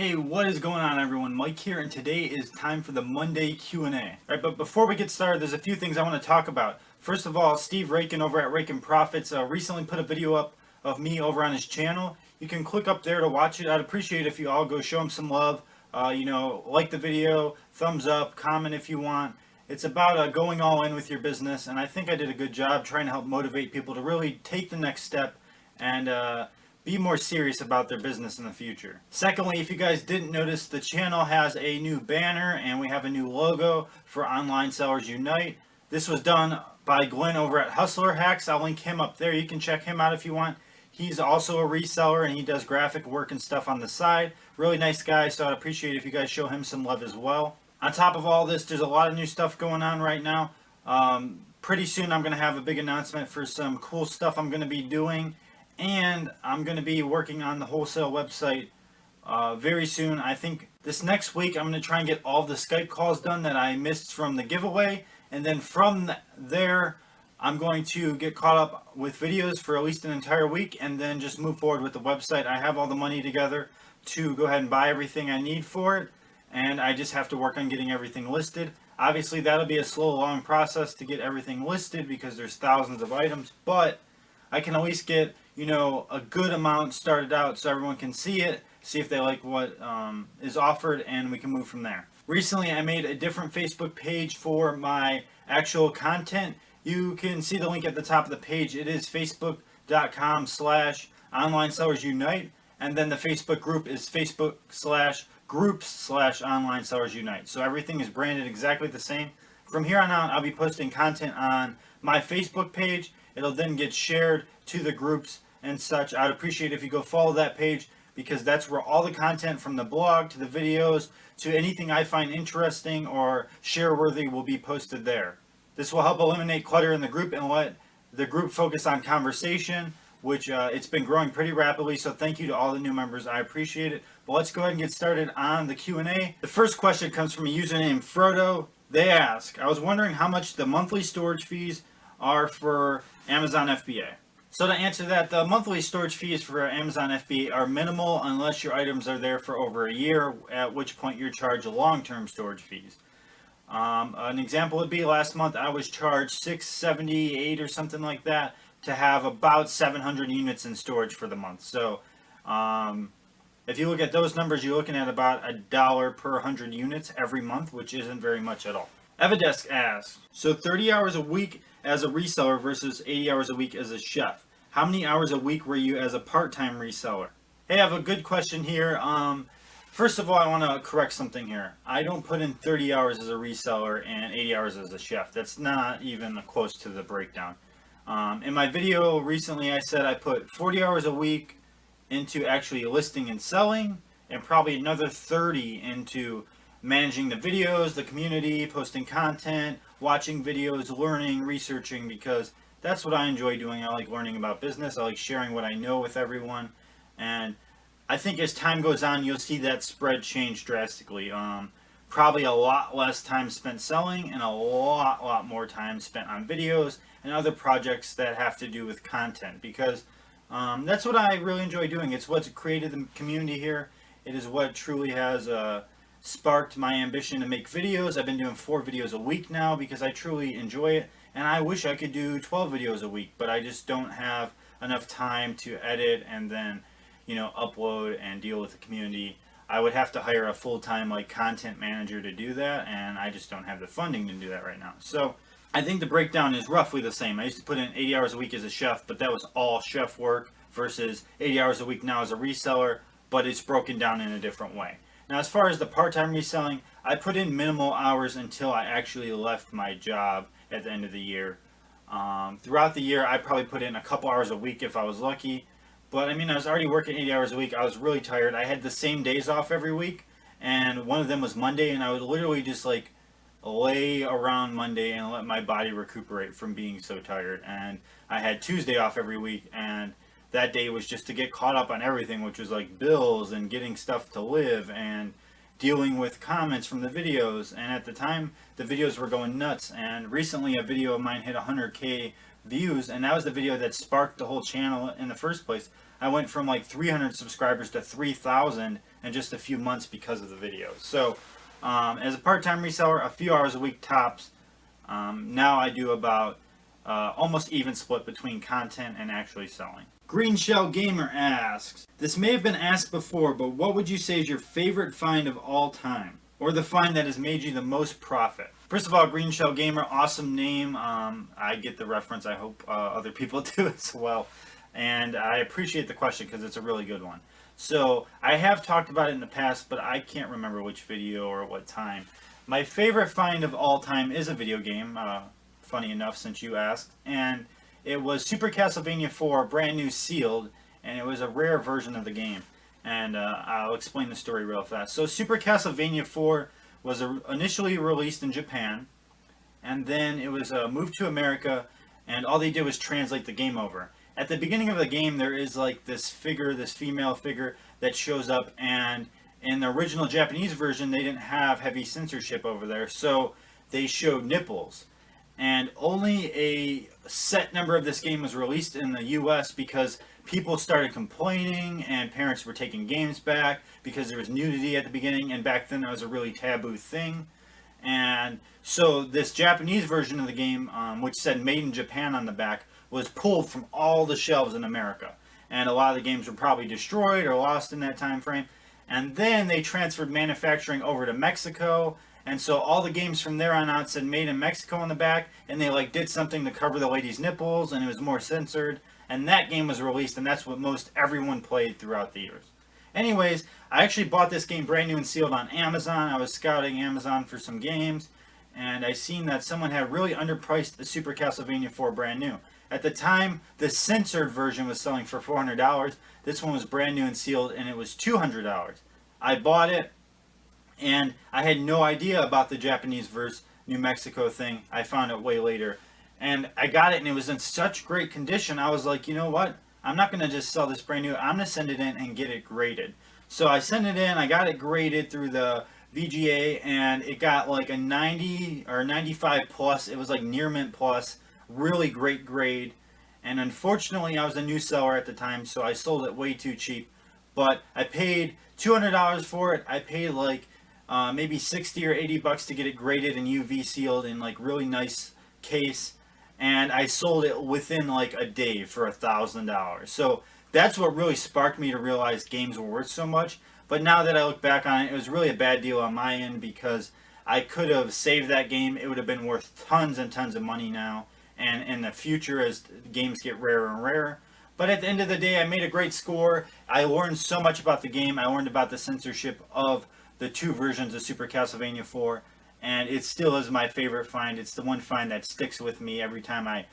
Hey, what is going on everyone? Mike here, and today is time for the Monday Q&A. Right, but before we get started, there's a few things I want to talk about. First of all, Steve Rakin over at Rakin Profits recently put a video up of me over on his channel. You can click up there to watch it. I'd appreciate it if you all go show him some love. Like the video, thumbs up, comment if you want. It's about going all in with your business, and I think I did a good job trying to help motivate people to really take the next step and be more serious about their business in the future. Secondly, if you guys didn't notice, the channel has a new banner and we have a new logo for Online Sellers Unite. This was done by Glenn over at Hustler Hacks. I'll link him up there. You can check him out if you want. He's also a reseller and he does graphic work and stuff on the side. Really nice guy, so I'd appreciate it if you guys show him some love as well. On top of all this, there's a lot of new stuff going on right now. Pretty soon I'm going to have a big announcement for some cool stuff I'm going to be doing. And I'm going to be working on the wholesale website very soon. I think this next week I'm going to try and get all the Skype calls done that I missed from the giveaway. And then from there, I'm going to get caught up with videos for at least an entire week and then just move forward with the website. I have all the money together to go ahead and buy everything I need for it. And I just have to work on getting everything listed. Obviously, that'll be a slow, long process to get everything listed because there's thousands of items. But I can at least get a good amount started out so everyone can see it, see if they like what is offered, and we can move from there. Recently, I made a different Facebook page for my actual content. You can see the link at the top of the page. It is facebook.com/OnlineSellersUnite, and then the Facebook group is Facebook/groups/OnlineSellersUnite. So everything is branded exactly the same. From here on out, I'll be posting content on my Facebook page. It'll then get shared to the groups and such. I'd appreciate if you go follow that page because that's where all the content from the blog to the videos to anything I find interesting or share worthy will be posted there. This will help eliminate clutter in the group and let the group focus on conversation, which it's been growing pretty rapidly, so thank you to all the new members. I appreciate it. But let's go ahead and get started on the Q&A. The first question comes from a user named Frodo. They ask, I was wondering how much the monthly storage fees are for Amazon FBA. So to answer that, the monthly storage fees for Amazon FBA are minimal unless your items are there for over a year, at which point you're charged long-term storage fees. An example would be last month I was charged $678 or something like that to have about 700 units in storage for the month. So if you look at those numbers, you're looking at about $1 per 100 units every month, which isn't very much at all. Evadesk asks, so 30 hours a week as a reseller versus 80 hours a week as a chef. How many hours a week were you as a part-time reseller? Hey, I have a good question here. First of all, I want to correct something here. I don't put in 30 hours as a reseller and 80 hours as a chef. That's not even close to the breakdown. In my video recently, I said I put 40 hours a week into actually listing and selling and probably another 30 into managing the videos, the community, posting content, watching videos, learning, researching, because that's what I enjoy doing. I like learning about business. I like sharing what I know with everyone. And I think as time goes on, you'll see that spread change drastically. Probably a lot less time spent selling and a lot more time spent on videos and other projects that have to do with content, because that's what I really enjoy doing. It's what's created the community here. It is what truly has sparked my ambition to make videos. I've been doing 4 videos a week now because I truly enjoy it, and I wish I could do 12 videos a week, but I just don't have enough time to edit and then upload and deal with the community. I would have to hire a full-time content manager to do that, and I just don't have the funding to do that right now. So I think the breakdown is roughly the same. I used to put in 80 hours a week as a chef, but that was all chef work, versus 80 hours a week now as a reseller, but it's broken down in a different way. Now, as far as the part-time reselling, I put in minimal hours until I actually left my job at the end of the year. Throughout the year, I probably put in a couple hours a week if I was lucky. But I mean, I was already working 80 hours a week. I was really tired. I had the same days off every week, and one of them was Monday, and I would literally just lay around Monday and let my body recuperate from being so tired. And I had Tuesday off every week, and that day was just to get caught up on everything, which was bills and getting stuff to live and dealing with comments from the videos. And at the time, the videos were going nuts. And recently, a video of mine hit 100K views, and that was the video that sparked the whole channel in the first place. I went from 300 subscribers to 3,000 in just a few months because of the videos. So as a part-time reseller, a few hours a week tops. Now I do about almost even split between content and actually selling. Green Shell Gamer asks, this may have been asked before, but what would you say is your favorite find of all time? Or the find that has made you the most profit? First of all, Green Shell Gamer, awesome name. I get the reference. I hope other people do as well. And I appreciate the question because it's a really good one. So I have talked about it in the past, but I can't remember which video or what time. My favorite find of all time is a video game, funny enough since you asked. And it was Super Castlevania 4, brand new sealed, and it was a rare version of the game. And I'll explain the story real fast. So Super Castlevania 4 was initially released in Japan, and then it was moved to America, and all they did was translate the game over. At the beginning of the game, there is like this figure, this female figure that shows up, and in the original Japanese version, they didn't have heavy censorship over there, so they showed nipples. And only a set number of this game was released in the US because people started complaining and parents were taking games back because there was nudity at the beginning, and back then that was a really taboo thing. And so this Japanese version of the game, which said made in Japan on the back, was pulled from all the shelves in America. And a lot of the games were probably destroyed or lost in that time frame. And then they transferred manufacturing over to Mexico, and so all the games from there on out said made in Mexico on the back, and they like did something to cover the lady's nipples, and it was more censored, and that game was released, and that's what most everyone played throughout the years. Anyways, I actually bought this game brand new and sealed on Amazon. I was scouting Amazon for some games, and I seen that someone had really underpriced the Super Castlevania 4 brand new. At the time, the censored version was selling for $400. This one was brand new and sealed, and it was $200. I bought it, and I had no idea about the Japanese versus New Mexico thing. I found it way later. And I got it, and it was in such great condition. I was like, you know what? I'm not going to just sell this brand new. I'm going to send it in and get it graded. So I sent it in. I got it graded through the VGA, and it got like a 90 or 95 plus. It was like near mint plus. Really great grade. And unfortunately, I was a new seller at the time, so I sold it way too cheap. But I paid $200 for it. I paid like maybe 60 or 80 bucks to get it graded and UV sealed in like really nice case, and I sold it within like a day for $1,000. So that's what really sparked me to realize games were worth so much. But now that I look back on it, it was really a bad deal on my end because I could have saved that game. It would have been worth tons and tons of money now, and in the future as games get rarer and rarer. But at the end of the day, I made a great score. I learned so much about the game. I learned about the censorship of the two versions of Super Castlevania 4, and it still is my favorite find. It's the one find that sticks with me every time I,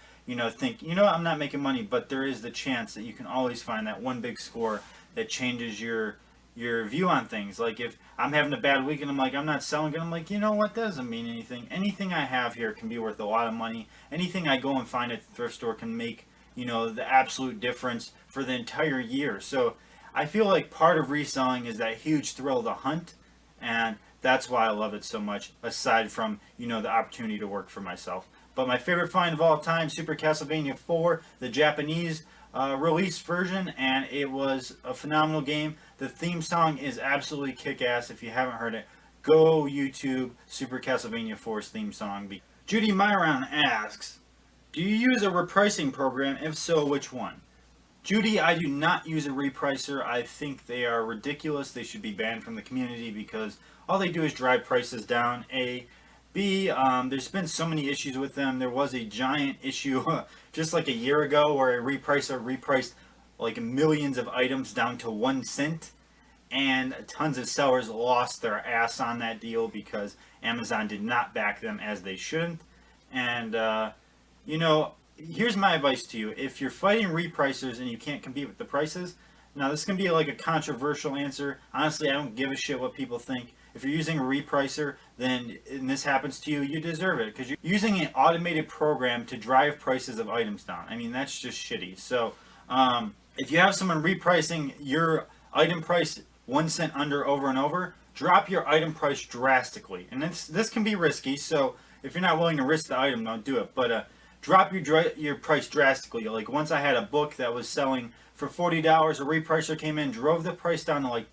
think, I'm not making money, but there is the chance that you can always find that one big score that changes your view on things. Like if I'm having a bad week and I'm like, I'm not selling it, I'm like, you know what, that doesn't mean anything. Anything I have here can be worth a lot of money. Anything I go and find at the thrift store can make, the absolute difference for the entire year. So I feel like part of reselling is that huge thrill of the hunt, and that's why I love it so much, aside from, the opportunity to work for myself. But my favorite find of all time, Super Castlevania 4, the Japanese release version, and it was a phenomenal game. The theme song is absolutely kick-ass. If you haven't heard it, go YouTube Super Castlevania 4's theme song. Judy Myron asks, do you use a repricing program? If so, which one? Judy, I do not use a repricer. I think they are ridiculous. They should be banned from the community because all they do is drive prices down. A. B. There's been so many issues with them. There was a giant issue just like a year ago where a repricer repriced like millions of items down to 1 cent, and tons of sellers lost their ass on that deal because Amazon did not back them as they shouldn't. And here's my advice to you. If you're fighting repricers and you can't compete with the prices, now this can be like a controversial answer. Honestly, I don't give a shit what people think. If you're using a repricer, then, and this happens to you, you deserve it because you're using an automated program to drive prices of items down. I mean, that's just shitty. So if you have someone repricing your item price 1 cent under over and over, drop your item price drastically. And this can be risky, so if you're not willing to risk the item, don't do it. But drop your price drastically. Like once I had a book that was selling for $40, a repricer came in, drove the price down to like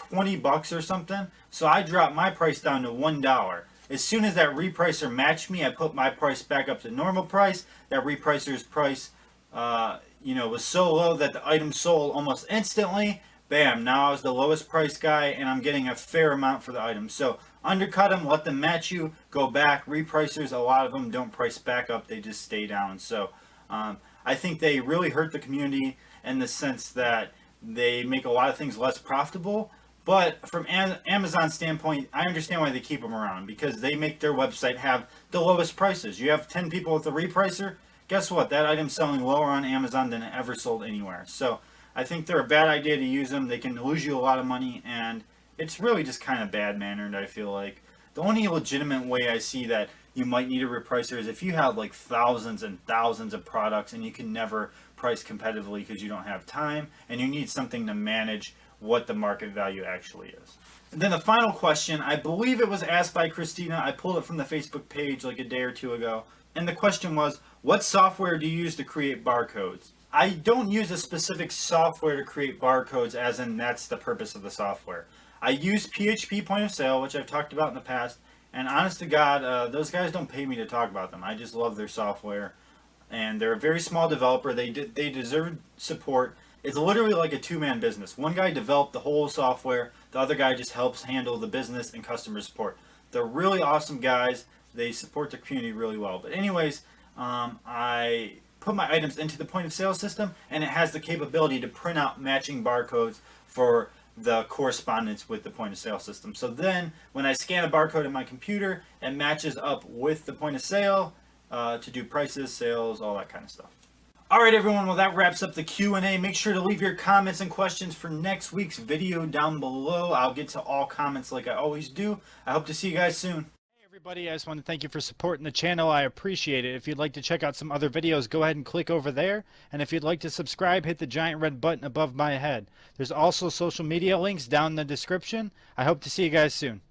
20 bucks or something. So I dropped my price down to $1. As soon as that repricer matched me, I put my price back up to normal price. That repricer's price, was so low that the item sold almost instantly. Bam, now I was the lowest price guy and I'm getting a fair amount for the item. So undercut them, let them match you, go back. Repricers, a lot of them don't price back up, they just stay down. So I think they really hurt the community in the sense that they make a lot of things less profitable. But from Amazon's standpoint, I understand why they keep them around, because they make their website have the lowest prices. You have 10 people with a repricer, guess what? That item's selling lower on Amazon than it ever sold anywhere. So I think they're a bad idea to use them. They can lose you a lot of money, and it's really just kind of bad-mannered, I feel like. The only legitimate way I see that you might need a repricer is if you have like thousands and thousands of products and you can never price competitively because you don't have time, and you need something to manage what the market value actually is. And then the final question, I believe it was asked by Christina. I pulled it from the Facebook page like a day or two ago. And the question was, what software do you use to create barcodes? I don't use a specific software to create barcodes, as in that's the purpose of the software. I use PHP Point of Sale, which I've talked about in the past. And honest to God, those guys don't pay me to talk about them. I just love their software. And they're a very small developer. They deserve support. It's literally like a two-man business. One guy developed the whole software. The other guy just helps handle the business and customer support. They're really awesome guys. They support the community really well. But anyways, I put my items into the point of sale system, and it has the capability to print out matching barcodes for the correspondence with the point of sale system. So then when I scan a barcode in my computer, it matches up with the point of sale to do prices, sales, all that kind of stuff. All right, everyone, well, that wraps up the Q&A. Make sure to leave your comments and questions for next week's video down below. I'll get to all comments like I always do. I hope to see you guys soon. Hey, everybody, I just want to thank you for supporting the channel. I appreciate it. If you'd like to check out some other videos, go ahead and click over there. And if you'd like to subscribe, hit the giant red button above my head. There's also social media links down in the description. I hope to see you guys soon.